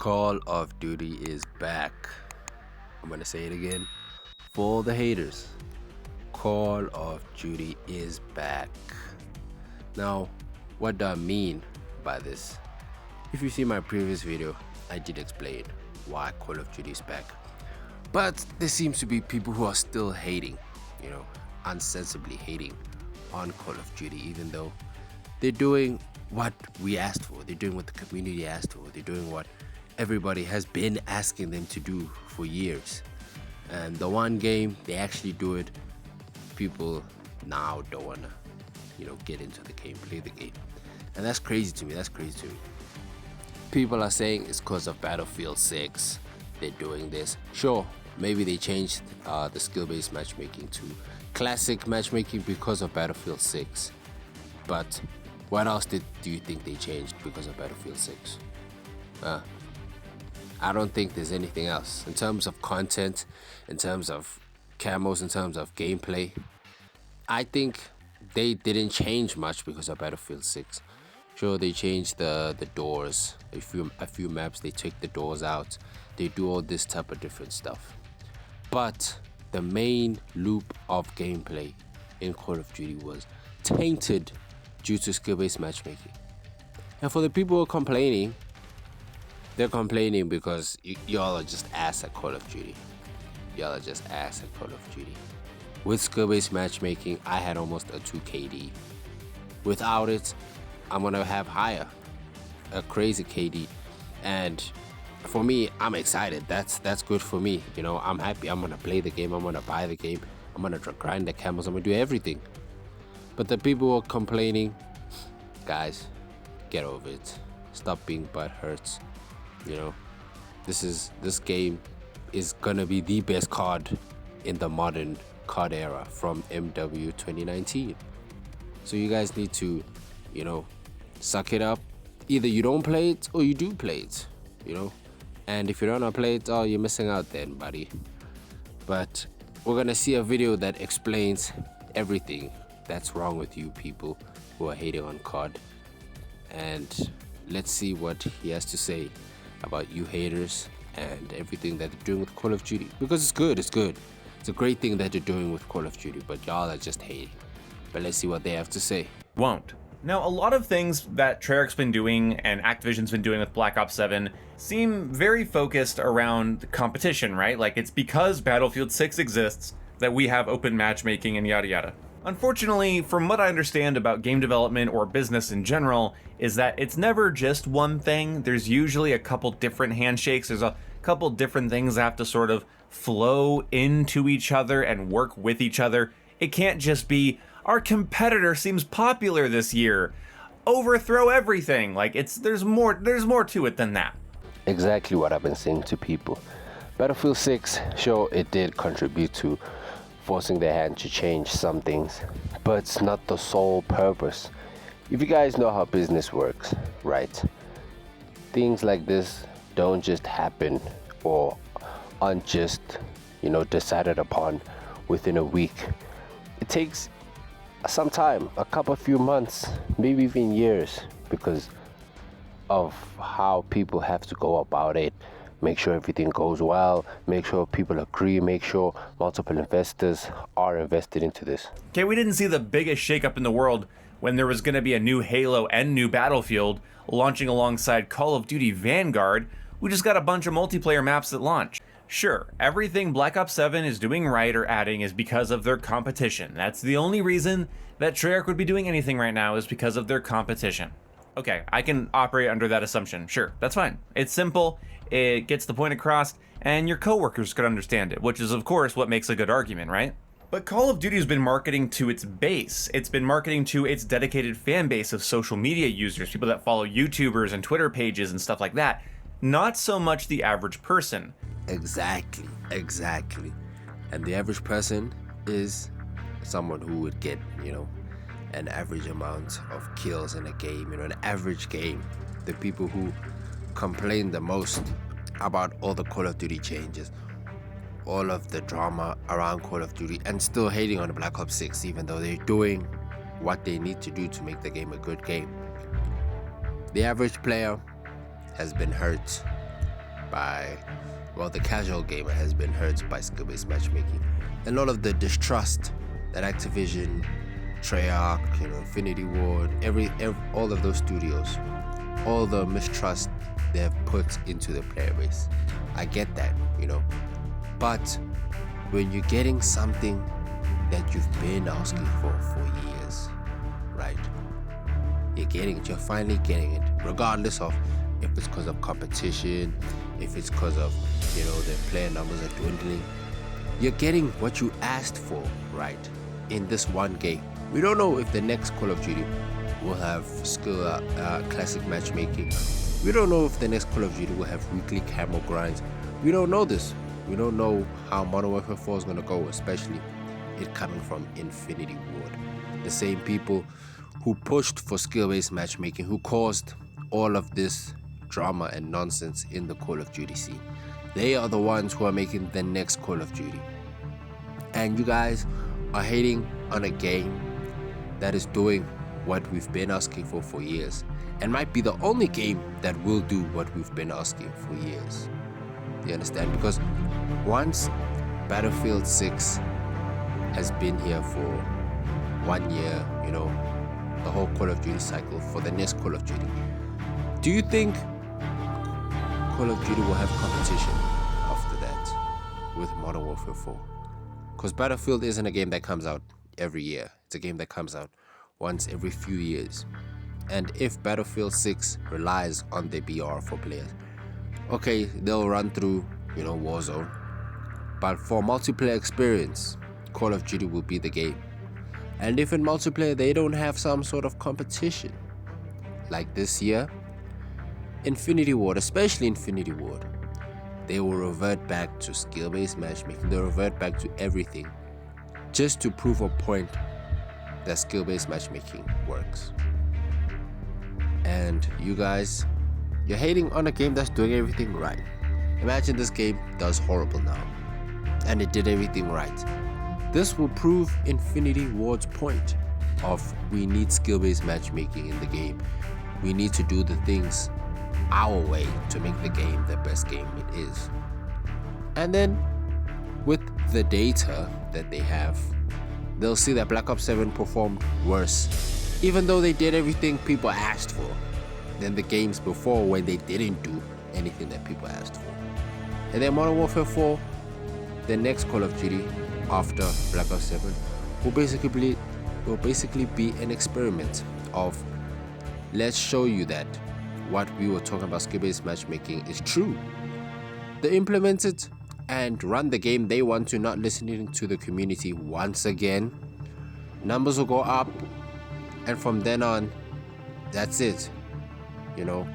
Call of Duty is back. I'm gonna say it again for the haters. Call of Duty is back. Now, what do I mean by this? If you see my previous video, I did explain why Call of Duty is back. But there seems to be people who are still hating, unsensibly hating on Call of Duty, even though they're doing what we asked for. They're doing what the community asked for. They're doing what everybody has been asking them to do for years. And the one game, they actually do it. People now don't want to, get into the game, play the game. And that's crazy to me. People are saying it's because of Battlefield 6. They're doing this. Sure, maybe they changed the skill-based matchmaking to classic matchmaking because of Battlefield 6. But what else do you think they changed because of Battlefield 6? I don't think there's anything else. In terms of content, in terms of camos, in terms of gameplay, I think they didn't change much because of Battlefield 6. Sure, they changed the doors. A few maps, they take the doors out. They do all this type of different stuff. But the main loop of gameplay in Call of Duty was tainted due to skill-based matchmaking. And for the people who are complaining, they're complaining because y'all are just ass at Call of Duty. With skill-based matchmaking, I had almost a 2 KD. Without it, I'm gonna have a crazy KD. And for me, I'm excited. That's good for me. I'm happy. I'm gonna play the game. I'm gonna buy the game. I'm gonna grind the camos. I'm gonna do everything. But the people who are complaining, guys, get over it. Stop being butthurt. This game is gonna be the best COD in the modern COD era from MW 2019. So you guys need to, suck it up. Either you don't play it or you do play it, And if you don't play it, oh, you're missing out then, buddy. But we're gonna see a video that explains everything that's wrong with you people who are hating on COD. And let's see what he has to say about you haters and everything that they're doing with Call of Duty. Because it's good. It's a great thing that they're doing with Call of Duty, but y'all are just hating. But let's see what they have to say. Won't. Now, a lot of things that Treyarch's been doing and Activision's been doing with Black Ops 7 seem very focused around competition, right? Like, it's because Battlefield 6 exists that we have open matchmaking and yada yada. Unfortunately, from what I understand about game development or business in general, is that it's never just one thing. There's usually a couple different handshakes. There's a couple different things that have to sort of flow into each other and work with each other. It can't just be, our competitor seems popular this year, overthrow everything. Like, there's more to it than that. Exactly what I've been saying to people. Battlefield 6, sure, it did contribute to forcing their hand to change some things, but it's not the sole purpose. If you guys know how business works, right? Things like this don't just happen or aren't just, decided upon within a week. It takes some time, a few months, maybe even years, because of how people have to go about it. Make sure everything goes well, make sure people agree, make sure multiple investors are invested into this. Okay, we didn't see the biggest shakeup in the world when there was going to be a new Halo and new Battlefield launching alongside Call of Duty Vanguard. We just got a bunch of multiplayer maps that launch. Sure, everything Black Ops 7 is doing right or adding is because of their competition. That's the only reason that Treyarch would be doing anything right now, is because of their competition. Okay, I can operate under that assumption. Sure, that's fine. It's simple, it gets the point across, and your coworkers could understand it, which is of course what makes a good argument, right? But Call of Duty has been marketing to its base. It's been marketing to its dedicated fan base of social media users, people that follow YouTubers and Twitter pages and stuff like that. Not so much the average person. Exactly. And the average person is someone who would get, an average amount of kills in a game, an average game. The people who complain the most about all the Call of Duty changes, all of the drama around Call of Duty, and still hating on Black Ops 6, even though they're doing what they need to do to make the game a good game. The average player has been hurt by, well, the casual gamer has been hurt by skill-based matchmaking. And all of the distrust that Activision, Treyarch, Infinity Ward, all of those studios, all the mistrust they have put into the player base. I get that, But when you're getting something that you've been asking for years, right? You're finally getting it, regardless of if it's because of competition, if it's because of, the player numbers are dwindling. You're getting what you asked for, right? In this one game. We don't know if the next Call of Duty will have classic matchmaking. We don't know if the next Call of Duty will have weekly camo grinds. We don't know this. We don't know how Modern Warfare 4 is going to go, especially it coming from Infinity Ward. The same people who pushed for skill-based matchmaking, who caused all of this drama and nonsense in the Call of Duty scene. They are the ones who are making the next Call of Duty. And you guys are hating on a game that is doing what we've been asking for years, and might be the only game that will do what we've been asking for years. You understand? Because once Battlefield 6 has been here for 1 year, the whole Call of Duty cycle for the next Call of Duty, do you think Call of Duty will have competition after that with Modern Warfare 4? Because Battlefield isn't a game that comes out every year. It's a game that comes out once every few years. And if Battlefield 6 relies on the BR for players, okay, they'll run through, Warzone. But for multiplayer experience, Call of Duty will be the game. And if in multiplayer they don't have some sort of competition, like this year, Infinity Ward, especially Infinity Ward, they will revert back to skill-based matchmaking. They'll revert back to everything just to prove a point that skill-based matchmaking works. And you guys, you're hating on a game that's doing everything right. Imagine this game does horrible now, and it did everything right. This will prove Infinity Ward's point of we need skill-based matchmaking in the game. We need to do the things our way to make the game the best game it is. And then with the data that they have, they'll see that Black Ops 7 performed worse, even though they did everything people asked for, than the games before when they didn't do anything that people asked for. And then Modern Warfare 4, the next Call of Duty after Black Ops 7, will basically be an experiment of, let's show you that what we were talking about skill-based matchmaking is true. They implement it and run the game they want to, not listening to the community once again. Numbers will go up, and from then on, that's it.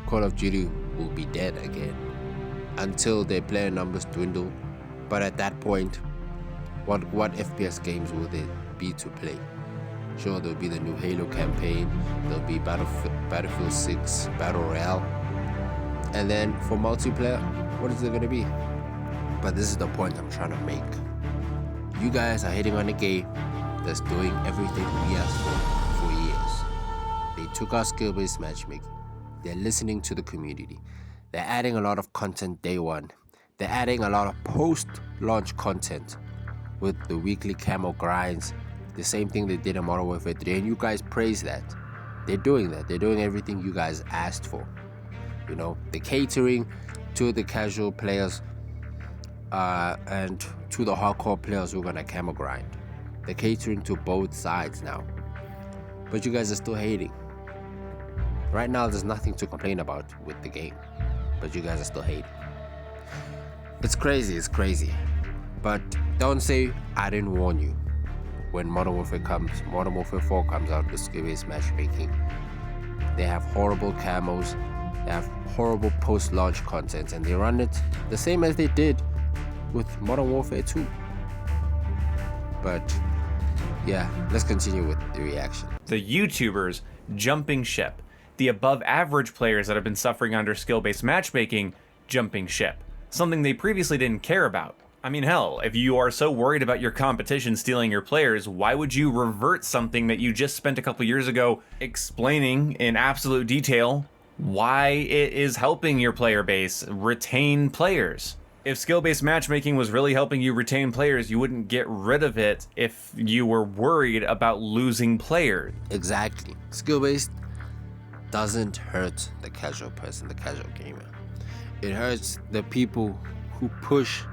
Call of Duty will be dead again until their player numbers dwindle. But at that point, what FPS games will there be to play? Sure, there'll be the new Halo campaign, there'll be Battlefield 6 Battle Royale, and then for multiplayer, what is it going to be? But this is the point I'm trying to make. You guys are hating on a game that's doing everything we asked for years. They took our skill-based matchmaking. They're listening to the community. They're adding a lot of content day one. They're adding a lot of post-launch content with the weekly camo grinds. The same thing they did in Modern Warfare 3, and you guys praise that. They're doing that. They're doing everything you guys asked for. The catering to the casual players and to the hardcore players who are gonna camo grind. They're catering to both sides now. But you guys are still hating. Right now, there's nothing to complain about with the game, but you guys are still hating. It's crazy. But don't say I didn't warn you. When Modern Warfare 4 comes out with skill-based matchmaking, they have horrible camos, they have horrible post-launch content, and they run it the same as they did with Modern Warfare 2. But yeah, let's continue with the reaction. The YouTubers jumping ship. The above average players that have been suffering under skill-based matchmaking jumping ship. Something they previously didn't care about. I mean, hell, if you are so worried about your competition stealing your players, why would you revert something that you just spent a couple years ago explaining in absolute detail why it is helping your player base retain players. If skill-based matchmaking was really helping you retain players, you wouldn't get rid of it if you were worried about losing players. Exactly. Skill-based doesn't hurt the casual person, the casual gamer. It hurts the people who push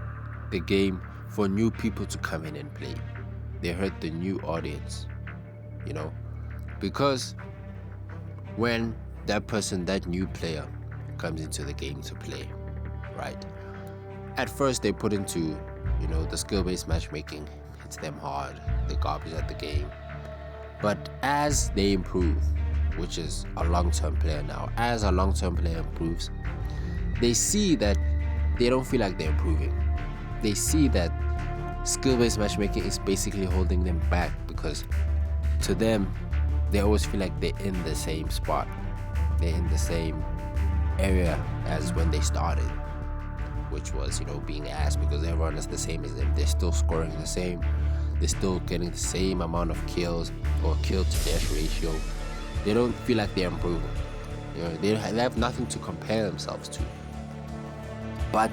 the game for new people to come in and play. They hurt the new audience, you know, because when that person, that new player, comes into the game to play, right? At first, they put into, the skill-based matchmaking, hits them hard, they garbage at the game. But as they improve, which is a long-term player now, as a long-term player improves, they see that they don't feel like they're improving. They see that skill-based matchmaking is basically holding them back, because to them, they always feel like they're in the same spot. They're in the same area as when they started, which was, being ass, because everyone is the same as them. They're still scoring the same. They're still getting the same amount of kills or kill to death ratio. They don't feel like they're improving. They have nothing to compare themselves to. But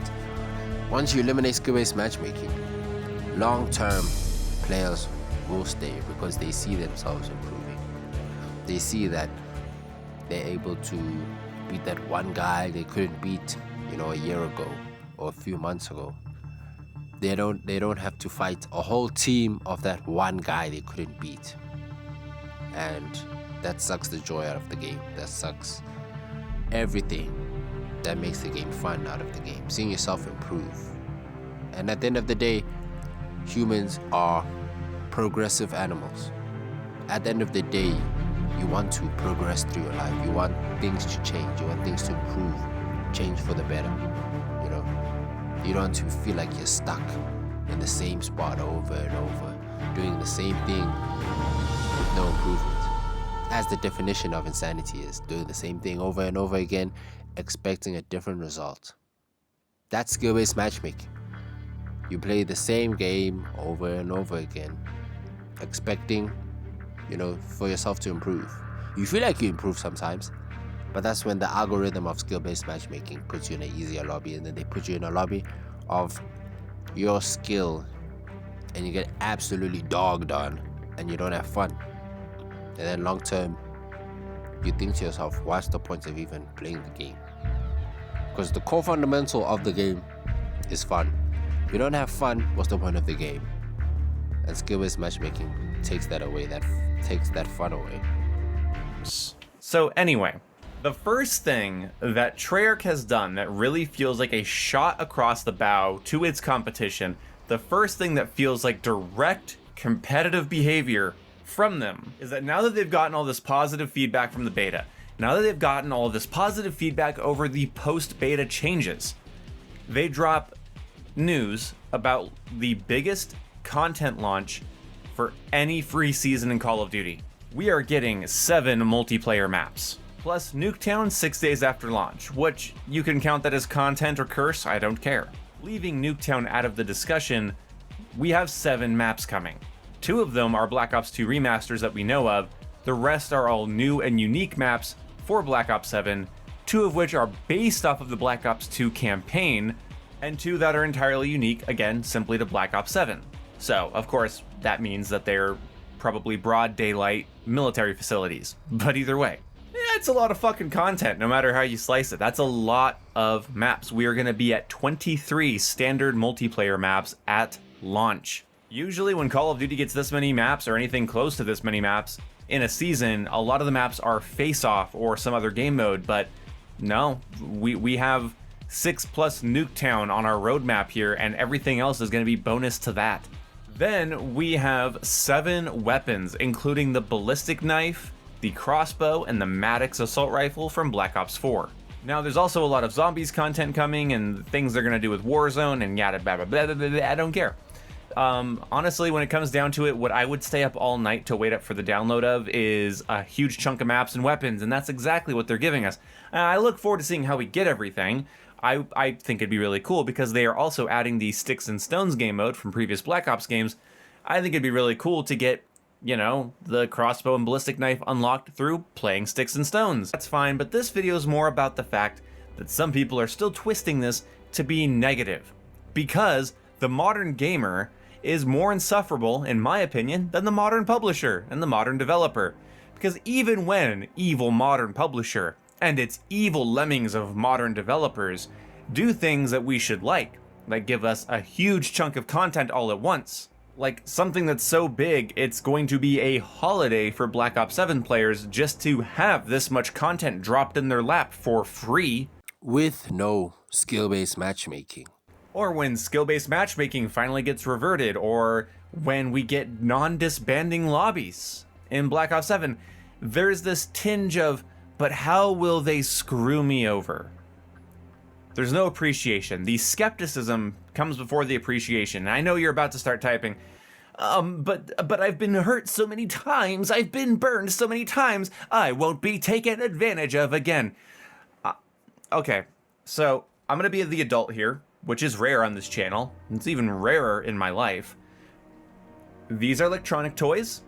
once you eliminate skill-based matchmaking, long-term players will stay because they see themselves improving. They see that they're able to beat that one guy they couldn't beat, a year ago or a few months ago. They don't have to fight a whole team of that one guy they couldn't beat. And that sucks the joy out of the game. That sucks everything that makes the game fun out of the game. Seeing yourself improve. And at the end of the day, humans are progressive animals. At the end of the day, you want to progress through your life. You want things to change. You want things to improve, change for the better. You don't want to feel like you're stuck in the same spot over and over, doing the same thing with no improvement. As the definition of insanity is, doing the same thing over and over again, expecting a different result. That's skill-based matchmaking. You play the same game over and over again, expecting, for yourself to improve. You feel like you improve sometimes, but that's when the algorithm of skill-based matchmaking puts you in an easier lobby, and then they put you in a lobby of your skill, and you get absolutely dogged on, and you don't have fun. And then long term, you think to yourself, what's the point of even playing the game? Because the core fundamental of the game is fun. If you don't have fun, what's the point of the game? And skill-based matchmaking takes that away, takes that fun away. So anyway, the first thing that Treyarch has done that really feels like a shot across the bow to its competition, the first thing that feels like direct competitive behavior from them, is that now that they've gotten all this positive feedback from the beta, now that they've gotten all this positive feedback over the post-beta changes, they drop news about the biggest content launch for any free season in Call of Duty. We are getting 7 multiplayer maps, plus Nuketown 6 days after launch, which you can count that as content or curse, I don't care. Leaving Nuketown out of the discussion, we have 7 maps coming. 2 of them are Black Ops 2 remasters that we know of, the rest are all new and unique maps for Black Ops 7, 2 of which are based off of the Black Ops 2 campaign, and 2 that are entirely unique, again, simply to Black Ops 7. So, of course, that means that they're probably broad daylight military facilities. But either way, it's a lot of fucking content, no matter how you slice it. That's a lot of maps. We are going to be at 23 standard multiplayer maps at launch. Usually when Call of Duty gets this many maps, or anything close to this many maps, in a season, a lot of the maps are face-off or some other game mode, but no, we have 6 plus Nuketown on our roadmap here, and everything else is going to be bonus to that. Then we have 7 weapons, including the ballistic knife, the crossbow, and the Maddox assault rifle from Black Ops 4. Now, there's also a lot of zombies content coming, and things they're going to do with Warzone, and yada blah blah blah blah blah. I don't care. Honestly, when it comes down to it, what I would stay up all night to wait up for the download of is a huge chunk of maps and weapons, and that's exactly what they're giving us. I look forward to seeing how we get everything. I think it'd be really cool because they are also adding the Sticks and Stones game mode from previous Black Ops games. I think it'd be really cool to get You know, the crossbow and ballistic knife unlocked through playing sticks and stones. That's fine, but this video is more about the fact that some people are still twisting this to be negative. Because the modern gamer is more insufferable, in my opinion, than the modern publisher and the modern developer. Because even when evil modern publisher and its evil lemmings of modern developers do things that we should like give us a huge chunk of content all at once, like something that's so big it's going to be a holiday for Black Ops 7 players just to have this much content dropped in their lap for free, with no skill-based matchmaking. or when skill-based matchmaking finally gets reverted, or when we get non-disbanding lobbies in Black Ops 7, there's this tinge of, but how will they screw me over? There's no appreciation. The skepticism comes before the appreciation. I know you're about to start typing, but I've been hurt so many times, I've been burned so many times, I won't be taken advantage of again. Okay, so I'm gonna be the adult here, which is rare on this channel. It's even rarer in my life. These are electronic toys.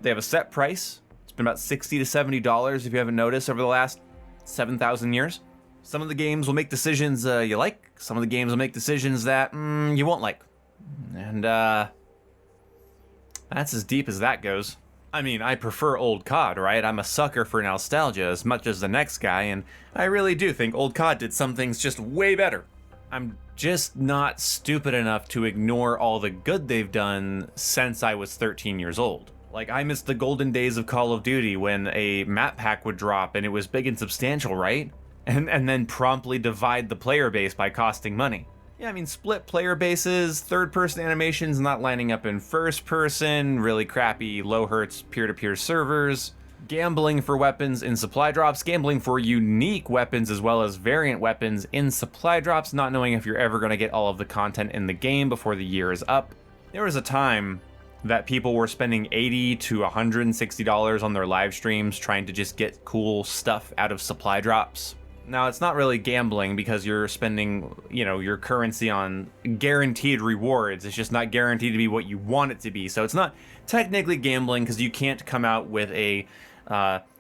They have a set price. It's been about $60 to $70 if you haven't noticed over the last 7,000 years. Some of the games will make decisions you like. Some of the games will make decisions that you won't like. And that's as deep as that goes. I mean, I prefer old COD, right? I'm a sucker for nostalgia as much as the next guy, and I really do think old COD did some things just way better. I'm just not stupid enough to ignore all the good they've done since I was 13 years old. Like, I missed the golden days of Call of Duty when a map pack would drop and it was big and substantial, right? And then promptly divide the player base by costing money. Yeah, I mean, split player bases, third-person animations not lining up in first-person, really crappy, low-hertz peer-to-peer servers, gambling for weapons in supply drops, gambling for unique weapons as well as variant weapons in supply drops, not knowing if you're ever going to get all of the content in the game before the year is up. There was a time that people were spending $80 to $160 on their live streams trying to just get cool stuff out of supply drops. Now, it's not really gambling because you're spending, you know, your currency on guaranteed rewards. It's just not guaranteed to be what you want it to be. So it's not technically gambling because you can't come out with a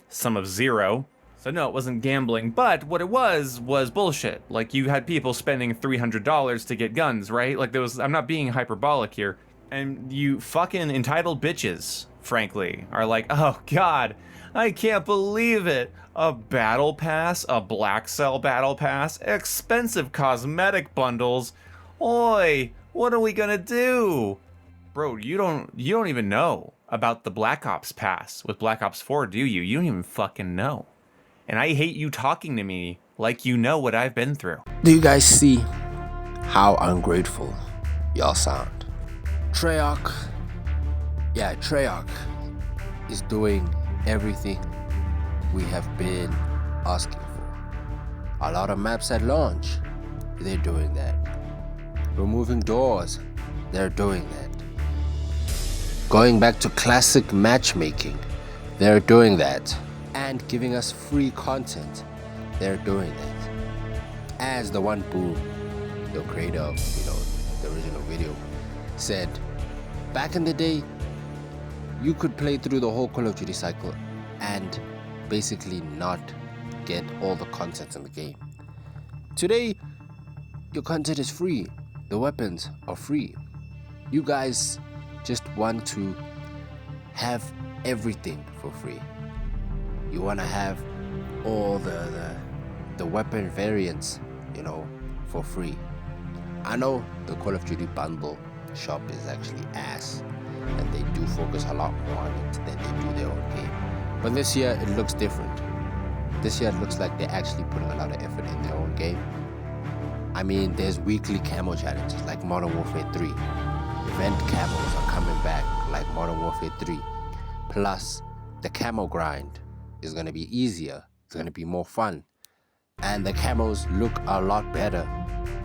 sum of zero. So no, it wasn't gambling. But what it was bullshit. Like, you had people spending $300 to get guns, right? Like, there was, I'm not being hyperbolic here. And you fucking entitled bitches, frankly, are like, oh God, I can't believe it. A battle pass, a black cell battle pass, expensive cosmetic bundles. Oi, what are we gonna do? Bro, you don't even know about the Black Ops pass with Black Ops 4, do you? You don't even fucking know. And I hate you talking to me like you know what I've been through. Do you guys see how ungrateful y'all sound? Treyarch is doing everything we have been asking for. A lot of maps at launch, they're doing that. Removing doors, they're doing that. Going back to classic matchmaking, they're doing that. And giving us free content, they're doing that. As the one Boom, the creator of, the original video, said, back in the day, you could play through the whole Call of Duty cycle and basically not get all the content in the game. Today, your content is free. The weapons are free. You guys just want to have everything for free. You want to have all the weapon variants, for free. I know the Call of Duty bundle shop is actually ass, and they do focus a lot more on it than they do their own game. But this year it looks different. This year it looks like they're actually putting a lot of effort in their own game. I mean, there's weekly camo challenges like Modern Warfare 3. Event camos are coming back like Modern Warfare 3. Plus, the camo grind is going to be easier. It's going to be more fun. And the camos look a lot better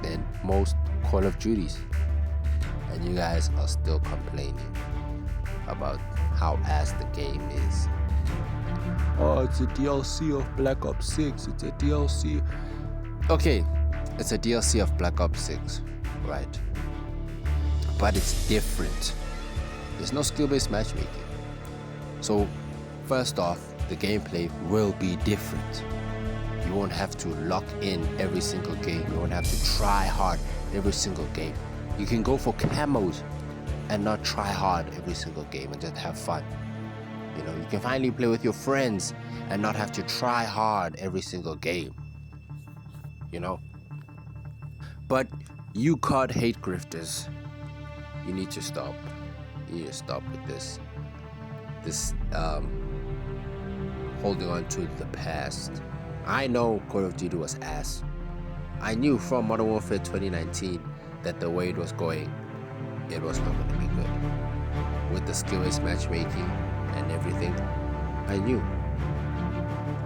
than most Call of Duties. And you guys are still complaining about how ass the game is. Oh, it's a DLC of Black Ops 6. It's a DLC. Okay, it's a DLC of Black Ops 6, right? But it's different. There's no skill-based matchmaking. So first off, the gameplay will be different. You won't have to lock in every single game. You won't have to try hard every single game. You can go for camos and not try hard every single game and just have fun. You know, you can finally play with your friends and not have to try hard every single game. You know? But you COD hate grifters, you need to stop. You need to stop with this holding on to the past. I know Call of Duty was ass. I knew from Modern Warfare 2019 that the way it was going, it was not going to be good. With the skill-based matchmaking and everything, I knew.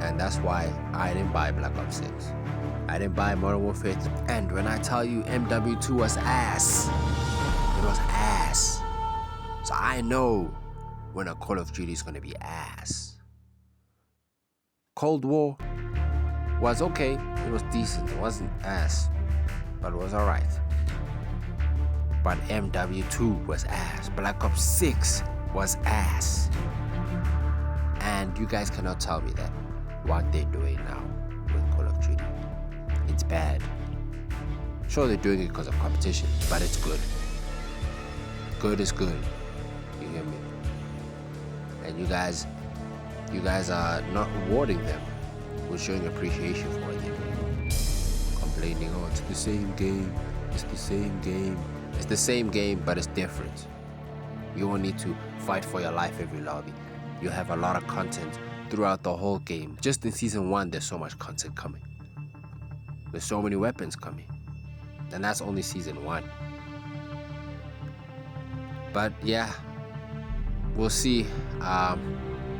And that's why I didn't buy Black Ops 6. I didn't buy Modern Warfare 3. And when I tell you MW2 was ass, it was ass. So I know when a Call of Duty is going to be ass. Cold War was okay. It was decent. It wasn't ass, but it was alright. But MW2 was ass. Black Ops 6 was ass. And you guys cannot tell me that what they're doing now with Call of Duty, it's bad. Sure, they're doing it because of competition, but it's good. Good is good. You hear me? And you guys are not rewarding them with showing appreciation for what they're doing. Complaining, oh, it's the same game. It's the same game. It's the same game, but it's different. You won't need to fight for your life every lobby. You have a lot of content throughout the whole game. Just in Season 1, there's so much content coming. There's so many weapons coming. And that's only Season 1. But yeah, we'll see.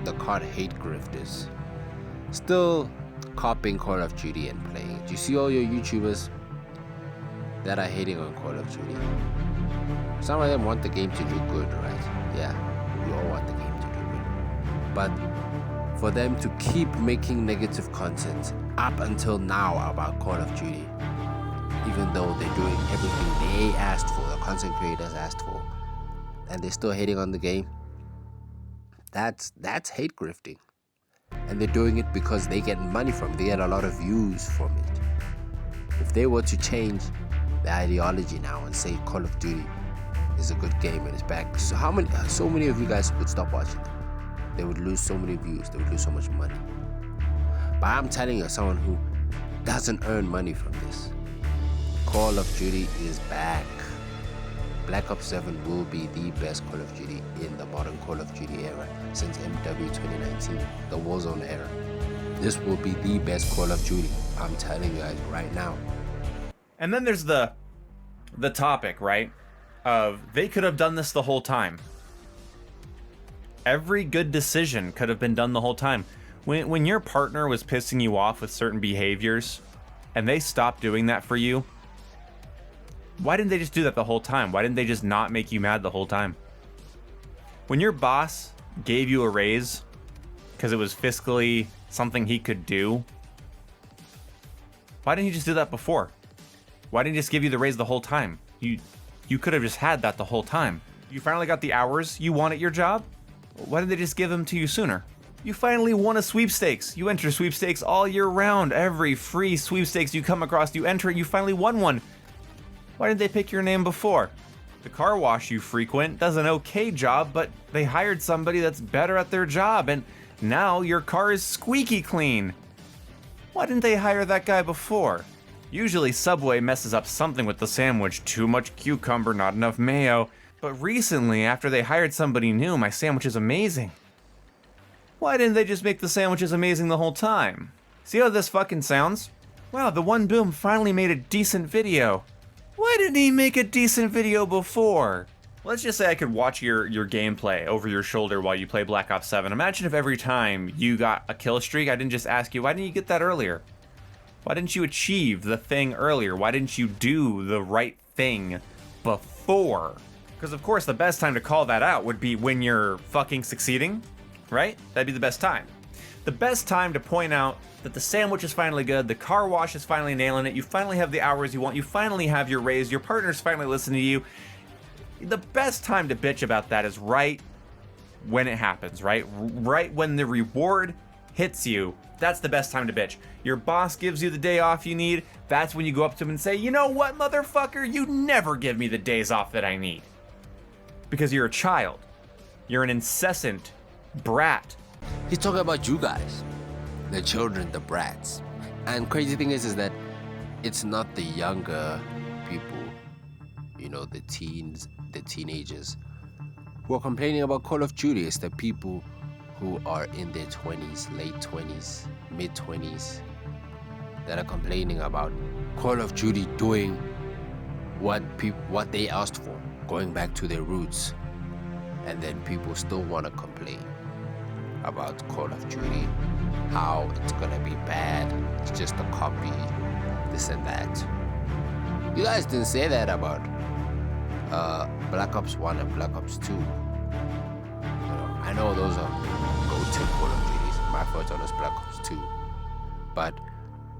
The COD hate grifters still copying Call of Duty and playing it. You see all your YouTubers that are hating on Call of Duty. Some of them want the game to do good, right? Yeah, we all want the game to do good. But for them to keep making negative content up until now about Call of Duty, even though they're doing everything they asked for, the content creators asked for, and they're still hating on the game, that's hate grifting. And they're doing it because they get money from it. They get a lot of views from it. If they were to change the ideology now and say Call of Duty is a good game and it's back, so many of you guys would stop watching them. They would lose so many views. They would lose so much money. But I'm telling you, as someone who doesn't earn money from this, Call of Duty is back. Black Ops 7 will be the best Call of Duty in the modern Call of Duty era since MW 2019, the Warzone era. This will be the best Call of Duty. I'm telling you guys right now. And then there's the topic, right? Of they could have done this the whole time. Every good decision could have been done the whole time. When your partner was pissing you off with certain behaviors and they stopped doing that for you, why didn't they just do that the whole time? Why didn't they just not make you mad the whole time? When your boss gave you a raise because it was fiscally something he could do, why didn't he just do that before? Why didn't he just give you the raise the whole time? You could have just had that the whole time. You finally got the hours you want at your job? Why didn't they just give them to you sooner? You finally won a sweepstakes. You enter sweepstakes all year round. Every free sweepstakes you come across, you enter it, you finally won one. Why didn't they pick your name before? The car wash you frequent does an okay job, but they hired somebody that's better at their job, and now your car is squeaky clean. Why didn't they hire that guy before? Usually Subway messes up something with the sandwich, too much cucumber, not enough mayo, but recently, after they hired somebody new, my sandwich is amazing. Why didn't they just make the sandwiches amazing the whole time? See how this fucking sounds? Wow, the one boom finally made a decent video. Why didn't he make a decent video before? Let's just say I could watch your gameplay over your shoulder while you play Black Ops 7. Imagine if every time you got a kill streak, I didn't just ask you, why didn't you get that earlier? Why didn't you achieve the thing earlier? Why didn't you do the right thing before? Because of course the best time to call that out would be when you're fucking succeeding, right? That'd be the best time. The best time to point out that the sandwich is finally good, the car wash is finally nailing it, you finally have the hours you want, you finally have your raise, your partner's finally listening to you. The best time to bitch about that is right when it happens, right? Right when the reward hits you, that's the best time to bitch. Your boss gives you the day off you need, that's when you go up to him and say, you know what, motherfucker, you never give me the days off that I need. Because you're a child. You're an incessant brat. He's talking about you guys, the children, the brats. And crazy thing is that it's not the younger people, you know, the teens, the teenagers, who are complaining about Call of Duty. It's the people who are in their 20s, late 20s, mid 20s, that are complaining about Call of Duty doing what they asked for, going back to their roots. And then people still want to complain about Call of Duty, how it's gonna be bad, it's just a copy, this and that. You guys didn't say that about Black Ops 1 and Black Ops 2. I know those are go-to Call of Duties. My first one was Black Ops 2. But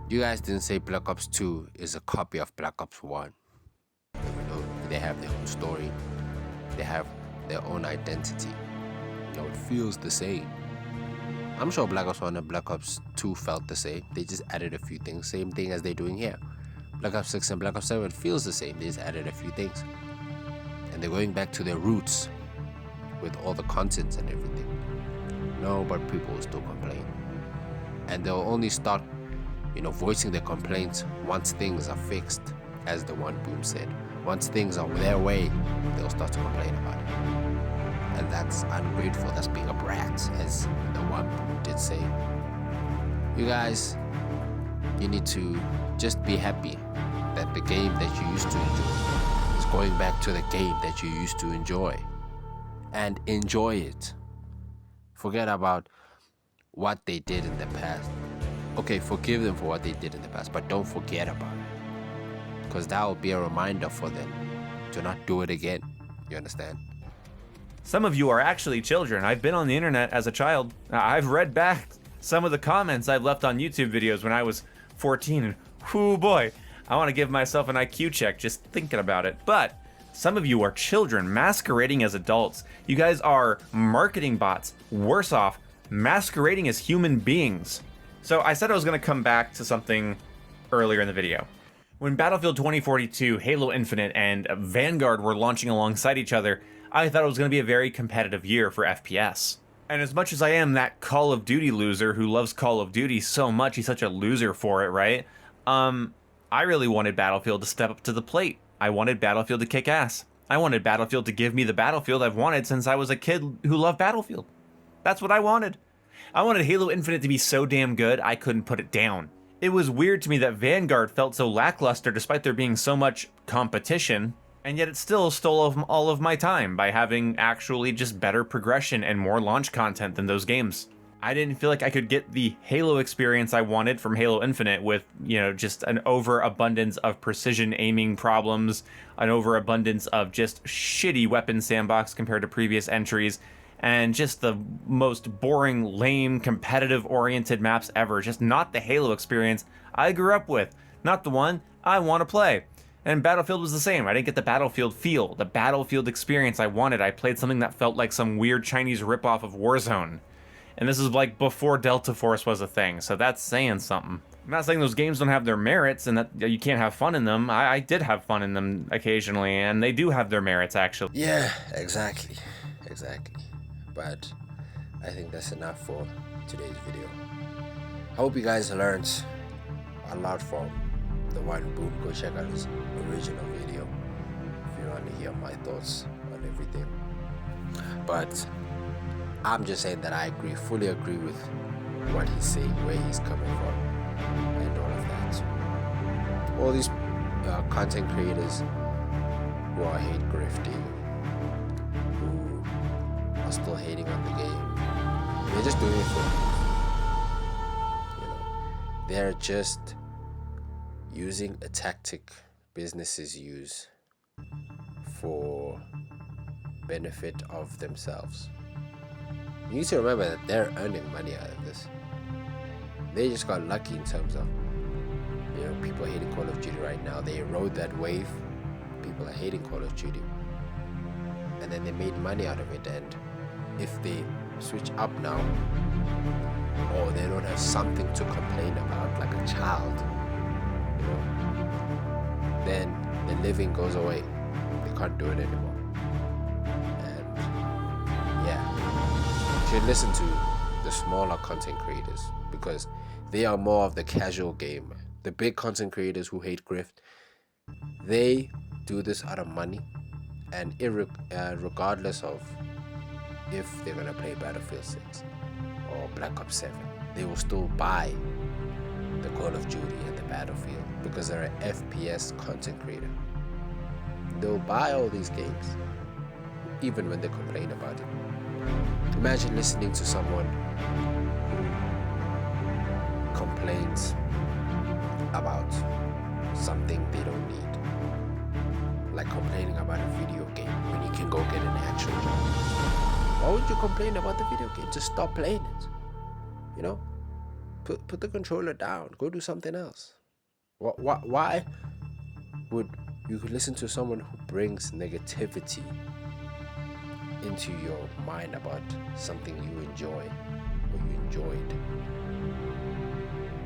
you guys didn't say Black Ops 2 is a copy of Black Ops 1. You know, they have their own story. They have their own identity. You know, it feels the same. I'm sure Black Ops 1 and Black Ops 2 felt the same. They just added a few things. Same thing as they're doing here. Black Ops 6 and Black Ops 7 feels the same. They just added a few things. And they're going back to their roots with all the content and everything. No, but people will still complain. And they'll only start, you know, voicing their complaints once things are fixed, as the one Boom said. Once things are their way, they'll start to complain about it. And that's ungrateful. That's being a brat, as the one Boom did say. You guys, you need to just be happy that the game that you used to enjoy is going back to the game that you used to enjoy. And enjoy it. Forget about what they did in the past. Okay, forgive them for what they did in the past, but don't forget about it. Because that will be a reminder for them to not do it again. You understand? Some of you are actually children. I've been on the internet as a child. I've read back some of the comments I've left on YouTube videos when I was 14, and whoo boy, I want to give myself an IQ check just thinking about it. But some of you are children masquerading as adults. You guys are marketing bots, worse off, masquerading as human beings. So I said I was going to come back to something earlier in the video. When Battlefield 2042, Halo Infinite, and Vanguard were launching alongside each other, I thought it was going to be a very competitive year for FPS. And as much as I am that Call of Duty loser who loves Call of Duty so much, he's such a loser for it, right? I really wanted Battlefield to step up to the plate. I wanted Battlefield to kick ass. I wanted Battlefield to give me the Battlefield I've wanted since I was a kid who loved Battlefield. That's what I wanted. I wanted Halo Infinite to be so damn good, I couldn't put it down. It was weird to me that Vanguard felt so lackluster despite there being so much competition, and yet it still stole all of my time by having actually just better progression and more launch content than those games. I didn't feel like I could get the Halo experience I wanted from Halo Infinite with, you know, just an overabundance of precision aiming problems, an overabundance of just shitty weapon sandbox compared to previous entries, and just the most boring, lame, competitive-oriented maps ever. Just not the Halo experience I grew up with, not the one I want to play. And Battlefield was the same. I didn't get the Battlefield feel, the Battlefield experience I wanted. I played something that felt like some weird Chinese ripoff of Warzone. And this is like before Delta Force was a thing, so that's saying something. I'm not saying those games don't have their merits and that you can't have fun in them. I did have fun in them occasionally, and they do have their merits, actually. Yeah, exactly. But I think that's enough for today's video. I hope you guys learned a lot from the one Boom. Go check out his original video if you want to hear my thoughts on everything. But I'm just saying that I fully agree with what he's saying, where he's coming from, and all of that. All these content creators who are hate grifting, who are still hating on the game, they're just doing it for, you know, they're just using a tactic businesses use for benefit of themselves. You need to remember that they're earning money out of this. They just got lucky in terms of, you know, people hating Call of Duty right now. They rode that wave. People are hating Call of Duty. And then they made money out of it, and if they switch up now, or they don't have something to complain about, like a child, you know, then the living goes away. They can't do it anymore. And yeah, you should listen to the smaller content creators, because they are more of the casual gamer. The big content creators who hate grift, they do this out of money, and regardless of if they're gonna play Battlefield 6 or Black Ops 7, they will still buy the Call of Duty and the Battlefield because they're an FPS content creator. They'll buy all these games even when they complain about it. Imagine listening to someone who complains about something they don't need, like complaining about a video game when you can go get an actual job. Why would you complain about the video game? Just stop playing it. You know, put the controller down. Go do something else. Why would you listen to someone who brings negativity into your mind about something you enjoy or you enjoyed,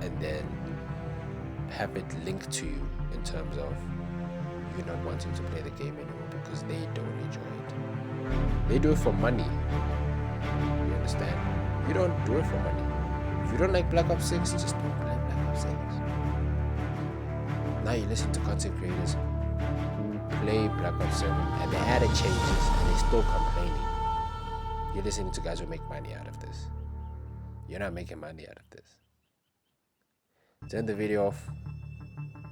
and then have it linked to you in terms of you not wanting to play the game anymore because they don't enjoy it? They do it for money. You understand? You don't do it for money. If you don't like Black Ops 6, just don't play Black Ops 6. Now you listen to content creators who play Black Ops 7 and they added changes and they still complaining. You're listening to guys who make money out of this. You're not making money out of this. To end the video off,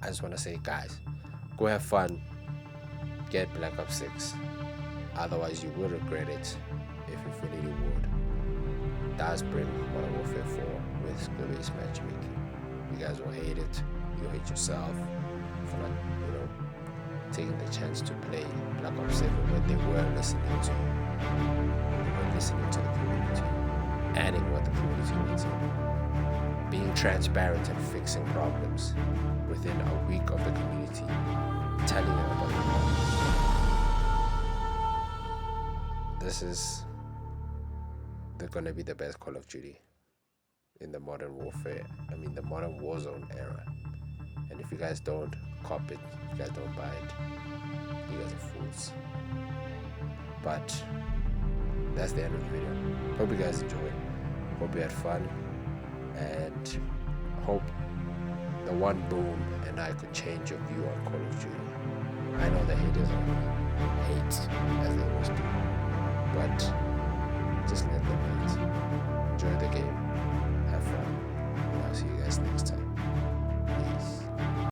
I just want to say, guys, go have fun. Get Black Ops 6. Otherwise, you will regret it if you feel it would. Does bring Modern Warfare 4 with skill-based matchmaking. You guys will hate it. You'll hate yourself for not, taking the chance to play Black Ops 7 when they were listening to. They were listening to the community, adding what the community wanted, being transparent and fixing problems within a week of the community, telling them about the problems. This is going to be the best Call of Duty in the modern the modern Warzone era. And if you guys don't cop it, if you guys don't buy it, you guys are fools. But that's the end of the video. Hope you guys enjoyed. Hope you had fun. And hope the one boom and I could change your view on Call of Duty. I know the haters are gonna hate as they always do. But just let them hate. Enjoy the game. Have fun. And I'll see you guys next time.